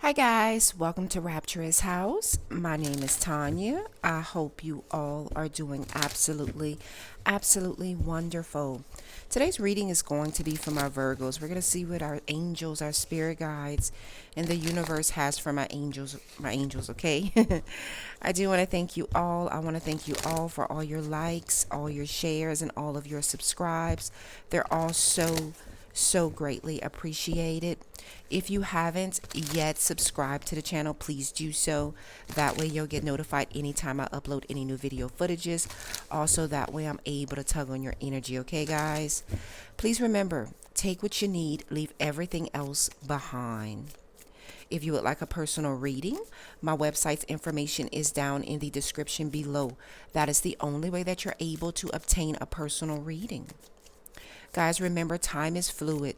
Hi guys, welcome to Rapturous House. My name is Tonya. I hope you all are doing absolutely wonderful. Today's reading is going to be from our Virgos. We're going to see what our angels, our spirit guides, and the universe has for my angels, okay? I do want to thank you all. I want to thank you all for all your likes, all your shares, and all of your subscribes. They're all so greatly appreciated. If you haven't yet subscribed to the channel, please do so. That way you'll get notified anytime I upload any new video footages. Also, that way I'm able to tug on your energy, okay guys? Please remember, take what you need, leave everything else behind. If you would like a personal reading, my website's information is down in the description below. That is the only way that you're able to obtain a personal reading. Guys, remember, time is fluid.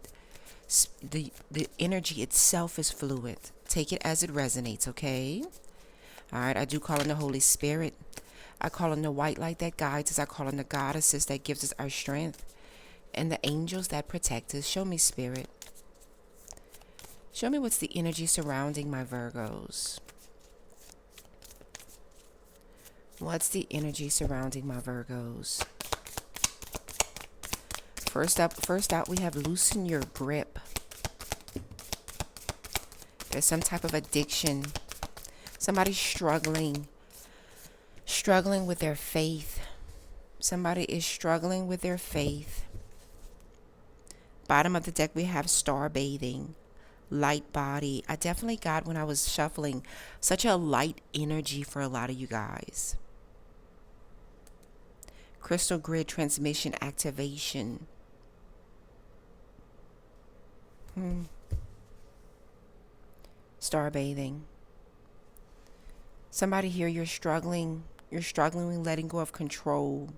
The energy itself is fluid. Take it as it resonates, okay? All right, I do call in the Holy Spirit. I call in the white light that guides us. I call in the goddesses that gives us our strength. And the angels that protect us. Show me, Spirit. Show me what's the energy surrounding my Virgos. What's the energy surrounding my Virgos? First out, we have loosen your grip. There's some type of addiction. Somebody's struggling with their faith. Somebody is struggling with their faith. Bottom of the deck, we have star bathing, light body. I definitely got, when I was shuffling, such a light energy for a lot of you guys. Crystal grid transmission activation. Star bathing. Somebody here, you're struggling with letting go of control.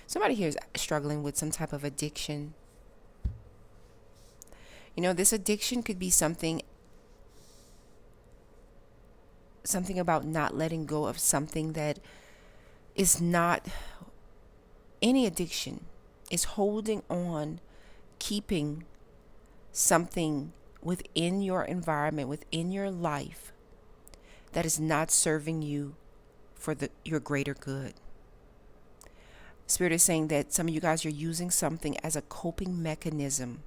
Somebody here is struggling with some type of addiction. You know, this addiction could be something about not letting go of something that is not any addiction. Is holding on, keeping something within your environment, within your life, that is not serving you for your greater good. Spirit is saying that some of you guys are using something as a coping mechanism.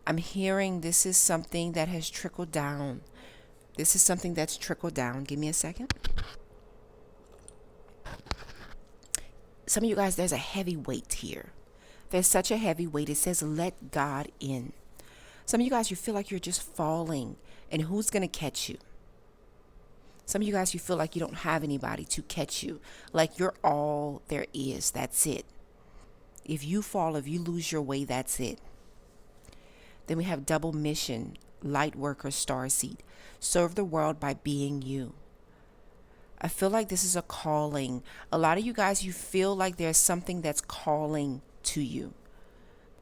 I'm hearing this is something that has trickled down. This is something that's trickled down. Give me a second. Some of you guys, there's a heavy weight here. There's such a heavy weight. It says, let God in. Some of you guys, you feel like you're just falling, and who's going to catch you? Some of you guys, you feel like you don't have anybody to catch you. Like you're all there is. That's it. If you fall, if you lose your way, that's it. Then we have double mission, light worker, starseed. Serve the world by being you. I feel like this is a calling. A lot of you guys, you feel like there's something that's calling to you.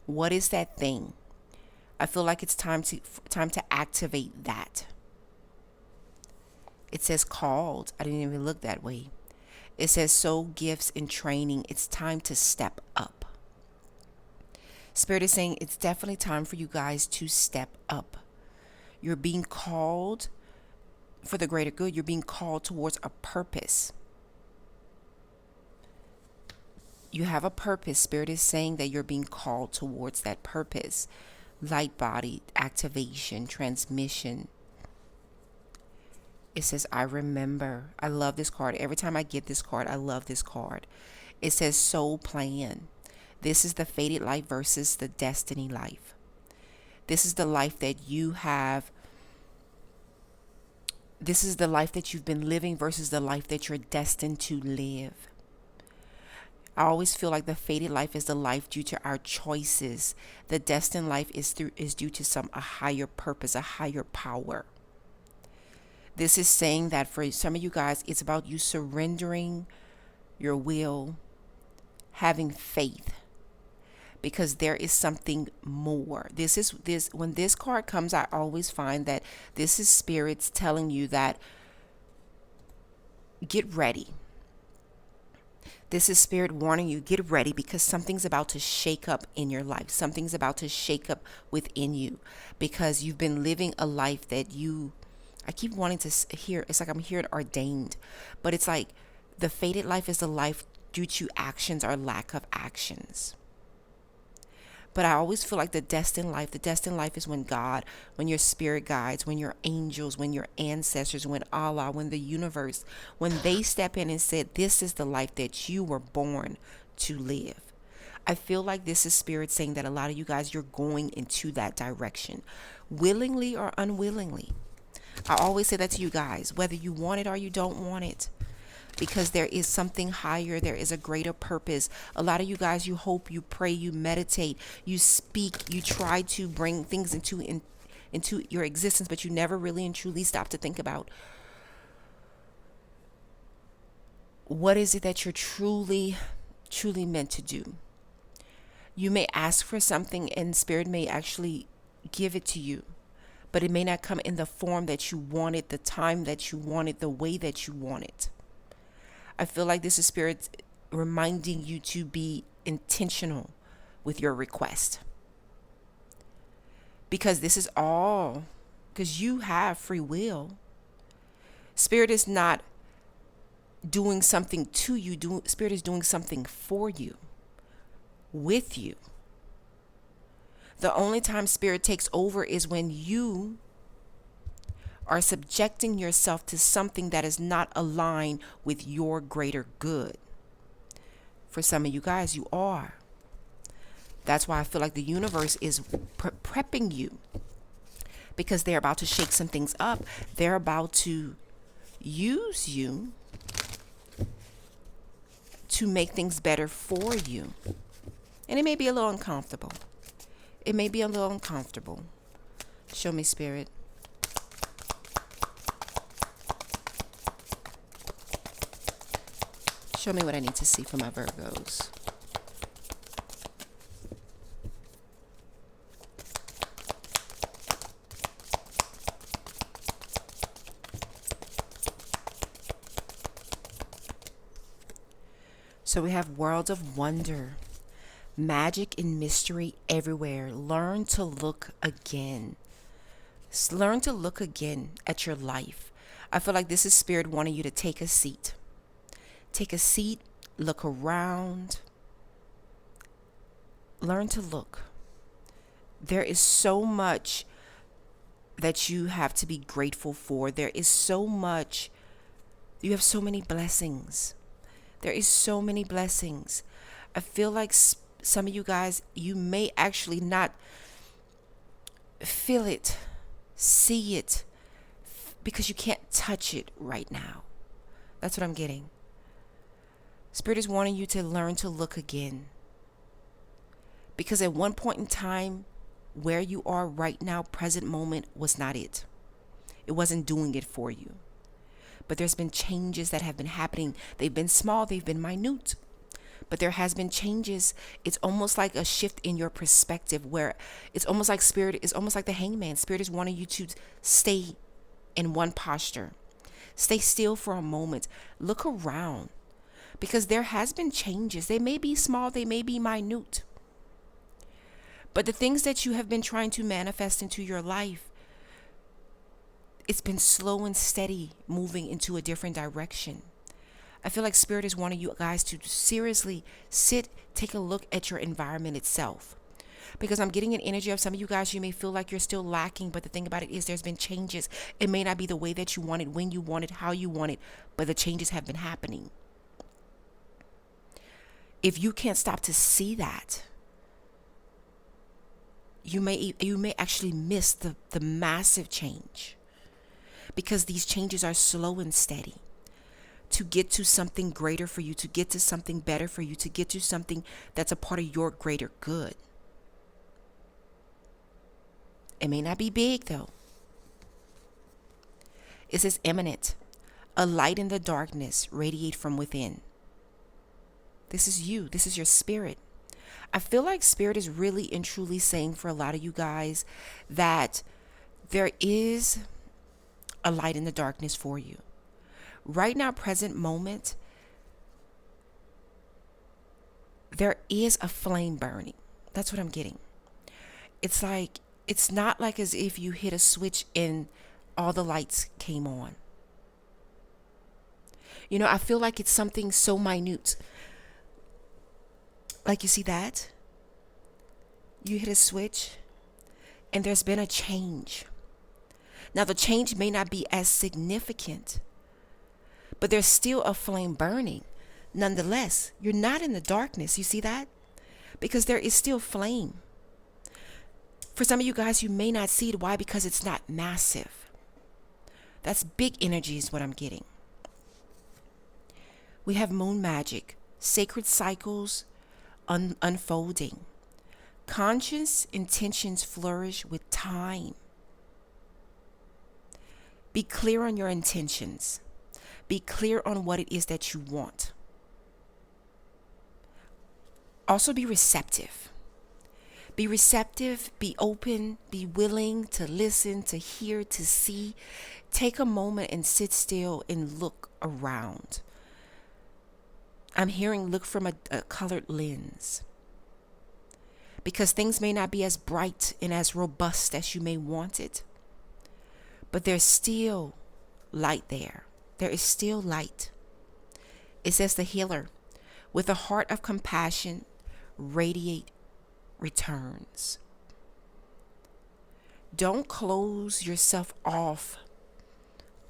What is that thing? I feel like it's time to activate that. It says called. I didn't even look that way. It says soul gifts and training. It's time to step up. Spirit is saying it's definitely time for you guys to step up. You're being called for the greater good. You're being called towards a purpose. You have a purpose. Spirit is saying that you're being called towards that purpose. Light body, activation, transmission. It says, I remember. I love this card. Every time I get this card, I love this card. It says soul plan. This is the fated life versus the destiny life. This is the life that you have. This is the life that you've been living versus the life that you're destined to live. I always feel like the fated life is the life due to our choices. The destined life is due to a higher purpose, a higher power. This is saying that for some of you guys, it's about you surrendering your will, having faith, because there is something more. When this card comes, I always find that this is spirits telling you that get ready. This is spirit warning you, get ready, because something's about to shake up in your life. Something's about to shake up within you, because you've been living a life that you I keep wanting to hear, it's like I'm hearing ordained, but it's like the fated life is the life due to actions or lack of actions. But I always feel like the destined life is when God, when your spirit guides, when your angels, when your ancestors, when Allah, when the universe, when they step in and said, this is the life that you were born to live. I feel like this is spirit saying that a lot of you guys, you're going into that direction, willingly or unwillingly. I always say that to you guys, whether you want it or you don't want it, because there is something higher. There is a greater purpose. A lot of you guys, you hope, you pray, you meditate, you speak, you try to bring things into your existence, but you never really and truly stop to think about what is it that you're truly meant to do. You may ask for something and spirit may actually give it to you, but it may not come in the form that you wanted, the time that you wanted, the way that you want it. I feel like this is spirit reminding you to be intentional with your request. Because this is all, because you have free will. Spirit is not doing something to you. Spirit is doing something for you, with you. The only time spirit takes over is when you are subjecting yourself to something that is not aligned with your greater good. For some of you guys, you are. That's why I feel like the universe is prepping you, because they're about to shake some things up. They're about to use you to make things better for you. And it may be a little uncomfortable. It may be a little uncomfortable. Show me, spirit. Show me what I need to see for my Virgos. So we have worlds of wonder, magic and mystery everywhere. Learn to look again. Learn to look again at your life. I feel like this is spirit wanting you to take a seat. Take a seat, look around, learn to look. There is so much that you have to be grateful for. There is so much, you have so many blessings. There is so many blessings. I feel like some of you guys, you may actually not feel it, see it, because you can't touch it right now. That's what I'm getting. Spirit is wanting you to learn to look again. Because at one point in time, where you are right now, present moment, was not it. It wasn't doing it for you. But there's been changes that have been happening. They've been small, they've been minute. But there has been changes. It's almost like a shift in your perspective, where it's almost like spirit is almost like the hangman. Spirit is wanting you to stay in one posture. Stay still for a moment. Look around. Because there has been changes. They may be small, they may be minute. But the things that you have been trying to manifest into your life, it's been slow and steady moving into a different direction. I feel like spirit is wanting you guys to seriously sit, take a look at your environment itself. Because I'm getting an energy of some of you guys, you may feel like you're still lacking, but the thing about it is there's been changes. It may not be the way that you wanted, when you wanted, how you wanted, but the changes have been happening. If you can't stop to see that, you may actually miss the massive change, because these changes are slow and steady. To get to something greater for you, to get to something better for you, to get to something that's a part of your greater good. It may not be big though. It says imminent. A light in the darkness radiate from within. This is you. This is your spirit. I feel like spirit is really and truly saying for a lot of you guys that there is a light in the darkness for you. Right now, present moment, there is a flame burning. That's what I'm getting. It's like, it's not like as if you hit a switch and all the lights came on. I feel like it's something so minute. Like, you see that? You hit a switch and there's been a change. Now, the change may not be as significant, but there's still a flame burning. Nonetheless, you're not in the darkness. You see that? Because there is still flame. For some of you guys, you may not see it. Why? Because it's not massive. That's big energy is what I'm getting. We have moon magic, sacred cycles unfolding. Conscious intentions flourish with time. Be clear on your intentions. Be clear on what it is that you want. Also be receptive. Be receptive, be open, be willing to listen, to hear, to see. Take a moment and sit still and look around. I'm hearing look from a colored lens. Because things may not be as bright and as robust as you may want it. But there's still light there. There is still light. It says the healer, with a heart of compassion, radiate returns. Don't close yourself off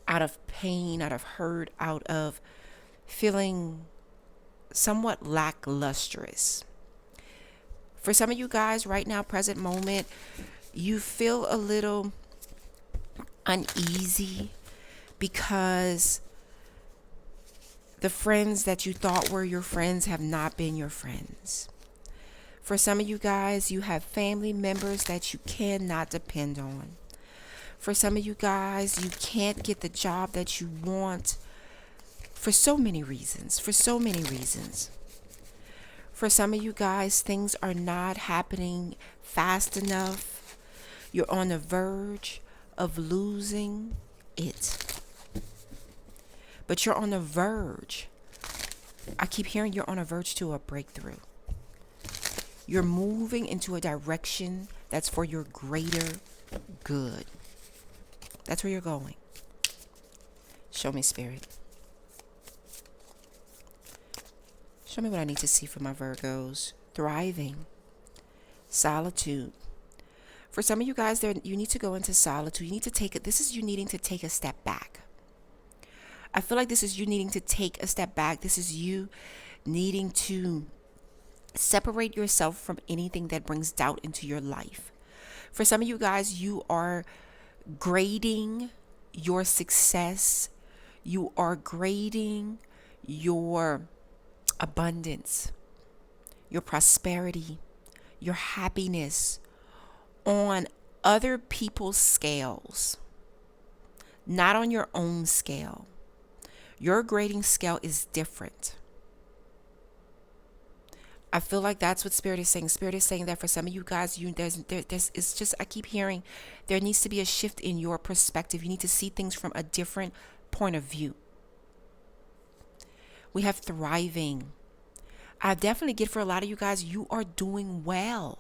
out of pain, out of hurt, out of feeling somewhat lacklustrous. For some of you guys right now, present moment, you feel a little uneasy because the friends that you thought were your friends have not been your friends. For some of you guys, you have family members that you cannot depend on. For some of you guys, you can't get the job that you want for so many reasons. For some of you guys, things are not happening fast enough. You're on the verge of losing it. But you're on the verge. I keep hearing you're on a verge to a breakthrough. You're moving into a direction that's for your greater good. That's where you're going. Show me, Spirit. Show me what I need to see for my Virgos. Thriving. Solitude. For some of you guys, you need to go into solitude. You need to take it. This is you needing to take a step back. I feel like this is you needing to take a step back. This is you needing to separate yourself from anything that brings doubt into your life. For some of you guys, you are grading your success. You are grading your abundance, your prosperity, your happiness on other people's scales, not on your own scale. Your grading scale is different. I feel like that's what Spirit is saying. Spirit is saying that for some of you guys, it's just, I keep hearing there needs to be a shift in your perspective. You need to see things from a different point of view. We have thriving. I definitely get for a lot of you guys, you are doing well.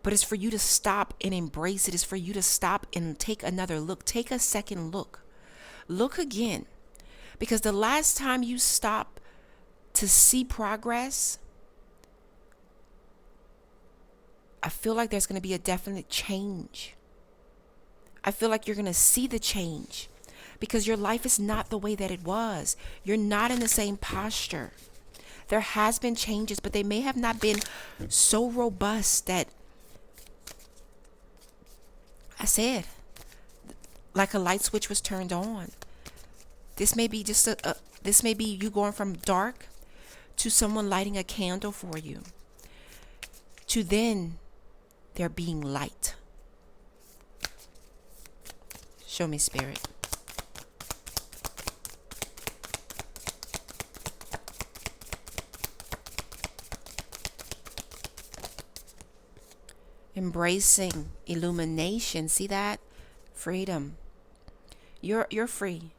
But it's for you to stop and embrace it. It's for you to stop and take another look. Take a second look. Look again. Because the last time you stop to see progress, I feel like there's going to be a definite change. I feel like you're going to see the change because your life is not the way that it was. You're not in the same posture. There has been changes, but they may have not been so robust that I said, like a light switch was turned on. This may be just this may be you going from dark to someone lighting a candle for you, to then there being light. Show me, Spirit. Embracing illumination. See that? Freedom. You're free.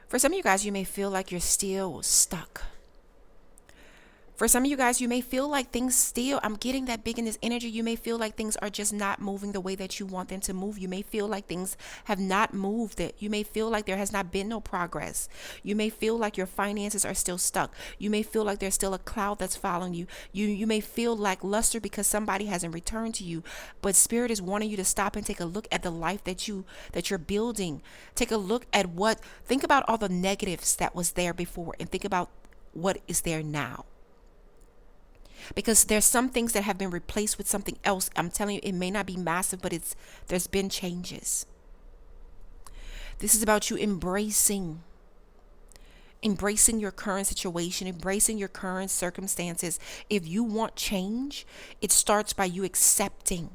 For some of you guys, you may feel like you're still stuck. For some of you guys, you may feel like things still, I'm getting that big in this energy. You may feel like things are just not moving the way that you want them to move. You may feel like things have not moved. That you may feel like there has not been no progress. You may feel like your finances are still stuck. You may feel like there's still a cloud that's following you. You may feel lackluster because somebody hasn't returned to you. But Spirit is wanting you to stop and take a look at the life that you're building. Take a look at think about all the negatives that was there before and think about what is there now. Because there's some things that have been replaced with something else. I'm telling you, it may not be massive, but there's been changes. This is about you embracing your current situation, embracing your current circumstances. If you want change, it starts by you accepting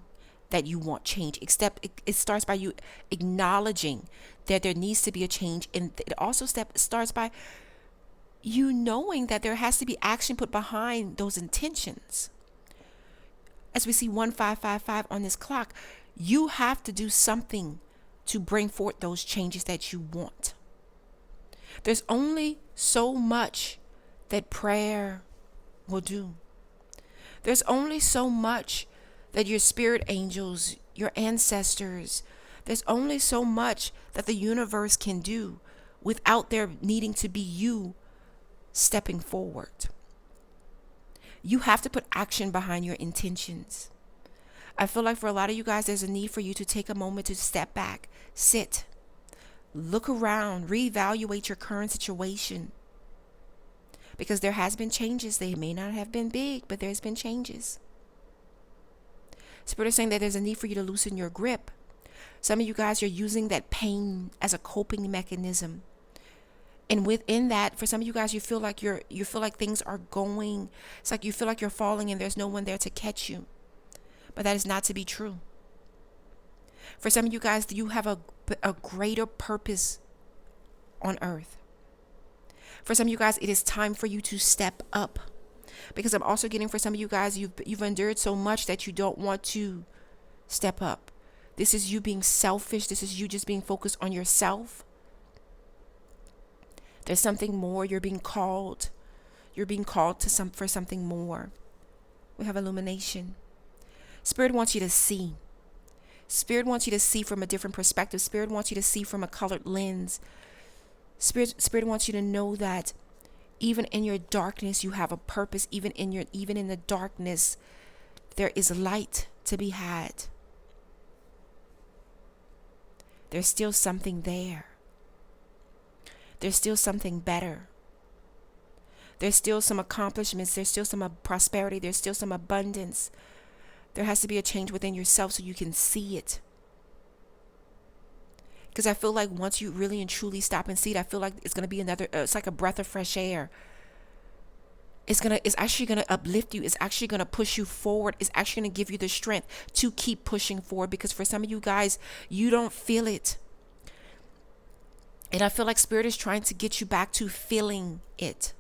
that you want change. It starts by you acknowledging that there needs to be a change. And it also starts by you knowing that there has to be action put behind those intentions. As we see 1555 on this clock, you have to do something to bring forth those changes that you want. There's only so much that prayer will do. There's only so much that your spirit angels, your ancestors, there's only so much that the universe can do without there needing to be you stepping forward. You have to put action behind your intentions. I feel like for a lot of you guys, there's a need for you to take a moment to step back, sit, look around, reevaluate your current situation. Because there has been changes. They may not have been big, but there's been changes. Spirit is saying that there's a need for you to loosen your grip. Some of you guys are using that pain as a coping mechanism. And within that, for some of you guys, you feel like things are going. It's like you feel like you're falling and there's no one there to catch you. But that is not to be true. For some of you guys, you have a greater purpose on earth. For some of you guys, it is time for you to step up. Because I'm also getting for some of you guys, you've endured so much that you don't want to step up. This is you being selfish. This is you just being focused on yourself. There's something more. You're being called. You're being called for something more. We have illumination. Spirit wants you to see. Spirit wants you to see from a different perspective. Spirit wants you to see from a colored lens. Spirit wants you to know that even in your darkness, you have a purpose. Even in the darkness, there is light to be had. There's still something there. There's still something better. There's still some accomplishments. There's still some prosperity. There's still some abundance. There has to be a change within yourself so you can see it. Because I feel like once you really and truly stop and see it, I feel like it's going to be it's like a breath of fresh air. It's actually going to uplift you. It's actually going to push you forward. It's actually going to give you the strength to keep pushing forward. Because for some of you guys, you don't feel it. And I feel like Spirit is trying to get you back to feeling it.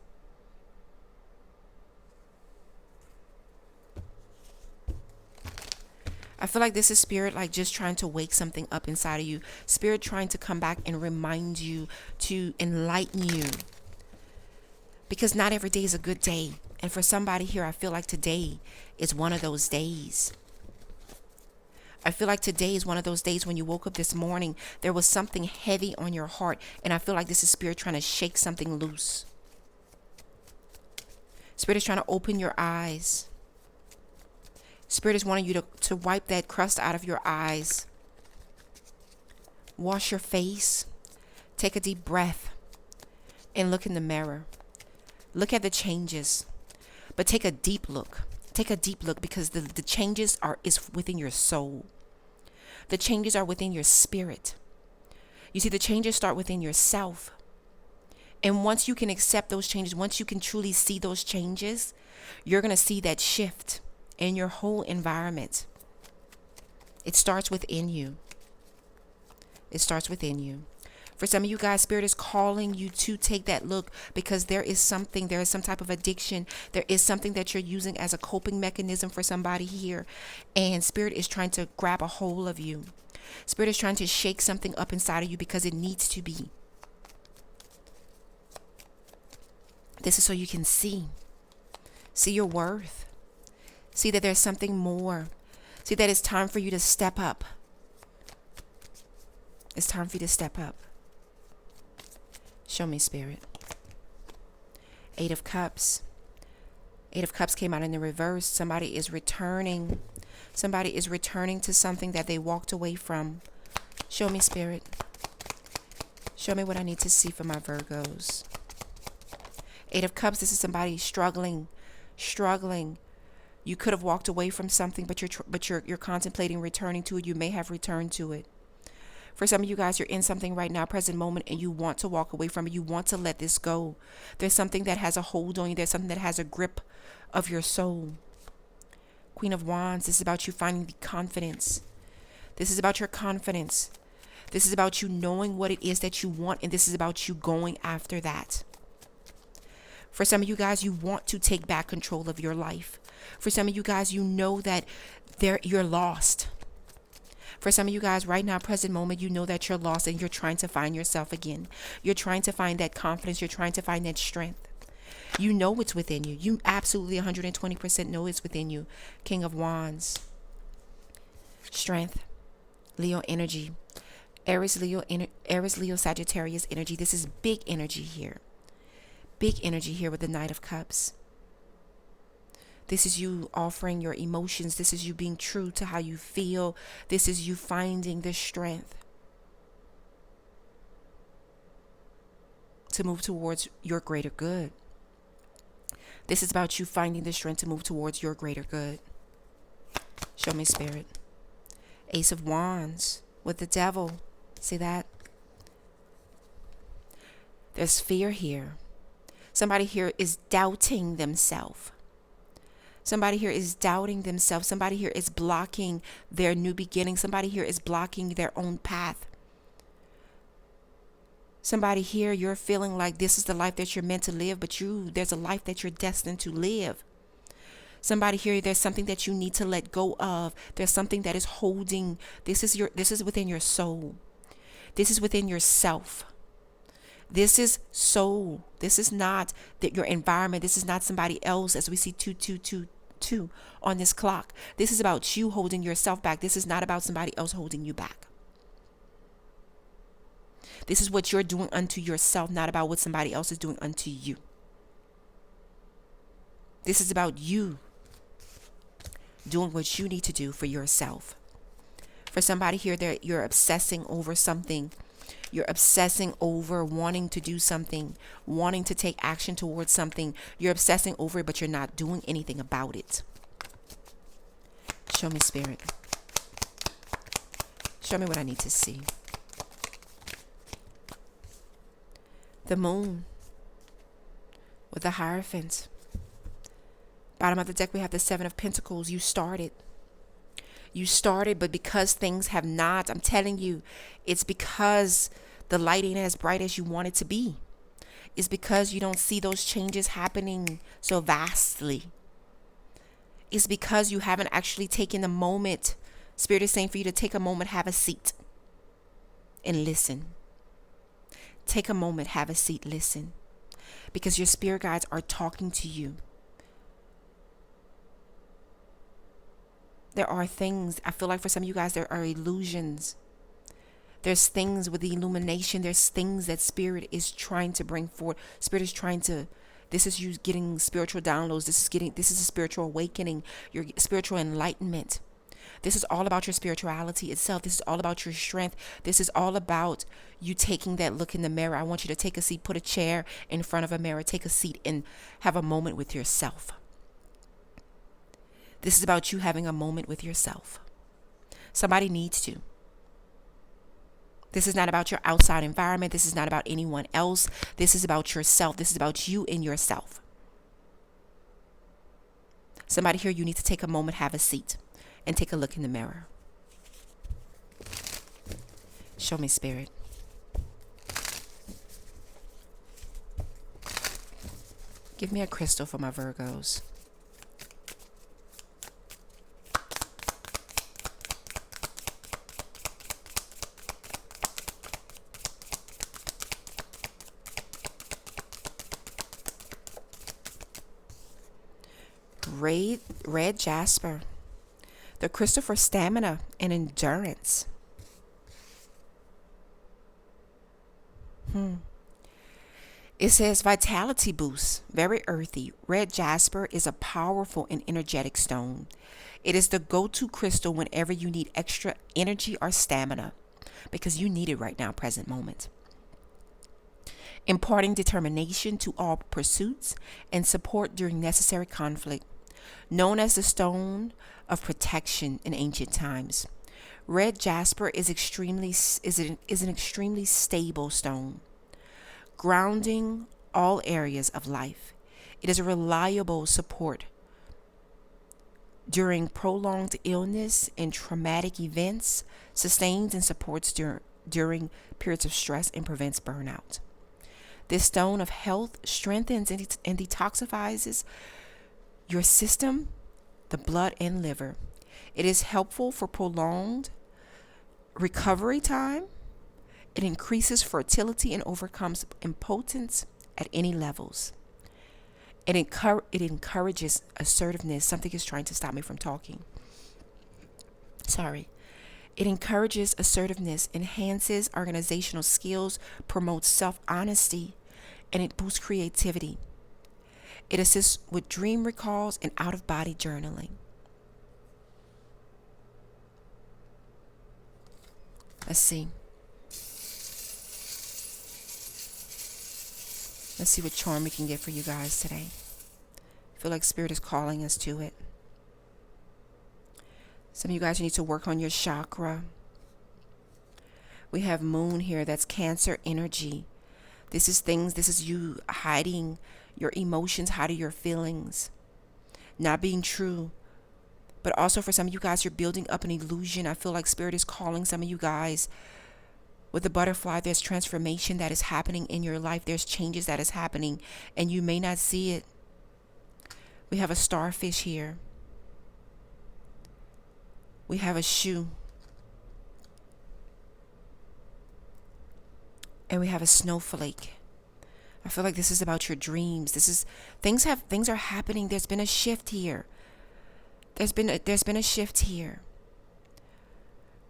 I feel like this is Spirit like just trying to wake something up inside of you. Spirit trying to come back and remind you, to enlighten you. Because not every day is a good day. And for somebody here, I feel like today is one of those days. I feel like today is one of those days when you woke up this morning, there was something heavy on your heart. And I feel like this is Spirit trying to shake something loose. Spirit is trying to open your eyes. Spirit is wanting you to wipe that crust out of your eyes. Wash your face. Take a deep breath. And look in the mirror. Look at the changes. But take a deep look. Take a deep look because the changes is within your soul. The changes are within your spirit. You see, the changes start within yourself. And once you can accept those changes, once you can truly see those changes, you're going to see that shift in your whole environment. It starts within you. It starts within you. For some of you guys, Spirit is calling you to take that look because there is some type of addiction. There is something that you're using as a coping mechanism for somebody here. And Spirit is trying to grab a hold of you. Spirit is trying to shake something up inside of you because it needs to be. This is so you can see. See your worth. See that there's something more. See that it's time for you to step up. It's time for you to step up. Show me, Spirit. 8 of Cups. 8 of Cups came out in the reverse. Somebody is returning. Somebody is returning to something that they walked away from. Show me, Spirit. Show me what I need to see for my Virgos. 8 of Cups, this is somebody struggling. You could have walked away from something, but you're contemplating returning to it. You may have returned to it. For some of you guys, you're in something right now, present moment, and you want to walk away from it. You want to let this go. There's something that has a hold on you. There's something that has a grip of your soul. Queen of Wands, this is about you finding the confidence. This is about your confidence. This is about you knowing what it is that you want, and this is about you going after that. For some of you guys, you want to take back control of your life. For some of you guys, you know that you're lost. For some of you guys right now, present moment, you know that you're lost and you're trying to find yourself again. You're trying to find that confidence. You're trying to find that strength. You know it's within you. You absolutely 120% know it's within you. King of Wands. Strength. Leo energy. Aries, Leo, Sagittarius energy. This is big energy here. Big energy here with the Knight of Cups. This is you offering your emotions. This is you being true to how you feel. This is you finding the strength to move towards your greater good. This is about you finding the strength to move towards your greater good. Show me, Spirit. Ace of Wands with the Devil. See that? There's fear here. Somebody here is doubting themselves. Somebody here is doubting themselves. Somebody here is blocking their new beginning. Somebody here is blocking their own path. Somebody here, you're feeling like this is the life that you're meant to live, but there's a life that you're destined to live. Somebody here, there's something that you need to let go of. There's something that is holding. This is within your soul. This is within yourself. This is soul. This is not your environment. This is not somebody else, as we see 2222 on this clock. This is about you holding yourself back. This is not about somebody else holding you back. This is what you're doing unto yourself, not about what somebody else is doing unto you. This is about you doing what you need to do for yourself. For somebody here, you're obsessing over something. You're obsessing over wanting to do something, wanting to take action towards something. You're obsessing over it, but you're not doing anything about it. Show me, Spirit. Show me what I need to see. The Moon with the Hierophant. Bottom of the deck, we have the 7 of Pentacles. You started, but because things have not, I'm telling you, it's because the light ain't as bright as you want it to be. It's because you don't see those changes happening so vastly. It's because you haven't actually taken a moment. Spirit is saying for you to take a moment, have a seat, and listen. Take a moment, have a seat, listen. Because your spirit guides are talking to you. There are things, I feel like for some of you guys, there are illusions. There's things with the illumination. There's things that Spirit is trying to bring forward. Spirit is trying to, this is you getting spiritual downloads. This is a spiritual awakening, your spiritual enlightenment. This is all about your spirituality itself. This is all about your strength. This is all about you taking that look in the mirror. I want you to take a seat, put a chair in front of a mirror, take a seat and have a moment with yourself. This is about you having a moment with yourself. Somebody needs to. This is not about your outside environment. This is not about anyone else. This is about yourself. This is about you and yourself. Somebody here, you need to take a moment, have a seat, and take a look in the mirror. Show me, Spirit. Give me a crystal for my Virgos. red jasper, the crystal for stamina and endurance. It says vitality boost, very earthy. Red jasper is a powerful and energetic stone. It is the go-to crystal whenever you need extra energy or stamina, because you need it right now, present moment. Imparting determination to all pursuits and support during necessary conflict. Known as the stone of protection in ancient times, red jasper is an extremely stable stone, grounding all areas of life. It is a reliable support during prolonged illness and traumatic events, sustains and supports during periods of stress, and prevents burnout. This stone of health strengthens and detoxifies your system, the blood and liver. It is helpful for prolonged recovery time. It increases fertility and overcomes impotence at any levels. It encourages assertiveness. Something is trying to stop me from talking. Sorry. It encourages assertiveness, enhances organizational skills, promotes self-honesty, and it boosts creativity. It assists with dream recalls and out-of-body journaling. Let's see. Let's see what charm we can get for you guys today. I feel like Spirit is calling us to it. Some of you guys need to work on your chakra. We have moon here. That's Cancer energy. This is you hiding your emotions, hiding your feelings, not being true. But also for some of you guys, you're building up an illusion. I feel like Spirit is calling some of you guys. With the butterfly, there's transformation that is happening in your life. There's changes that is happening, and you may not see it. We have a starfish here. We have a shoe. And we have a snowflake. I feel like this is about your dreams. Things are happening. There's been a shift here. There's been a shift here.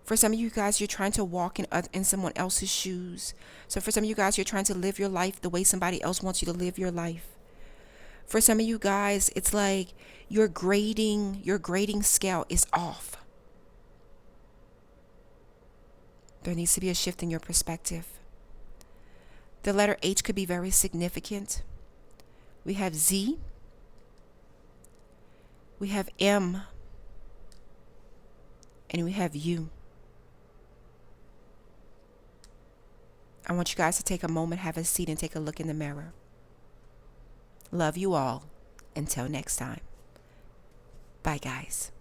For some of you guys, you're trying to walk in someone else's shoes. So for some of you guys, you're trying to live your life the way somebody else wants you to live your life. For some of you guys, it's like your grading scale is off. There needs to be a shift in your perspective. The letter H could be very significant. We have Z. We have M. And we have U. I want you guys to take a moment, have a seat, and take a look in the mirror. Love you all. Until next time. Bye, guys.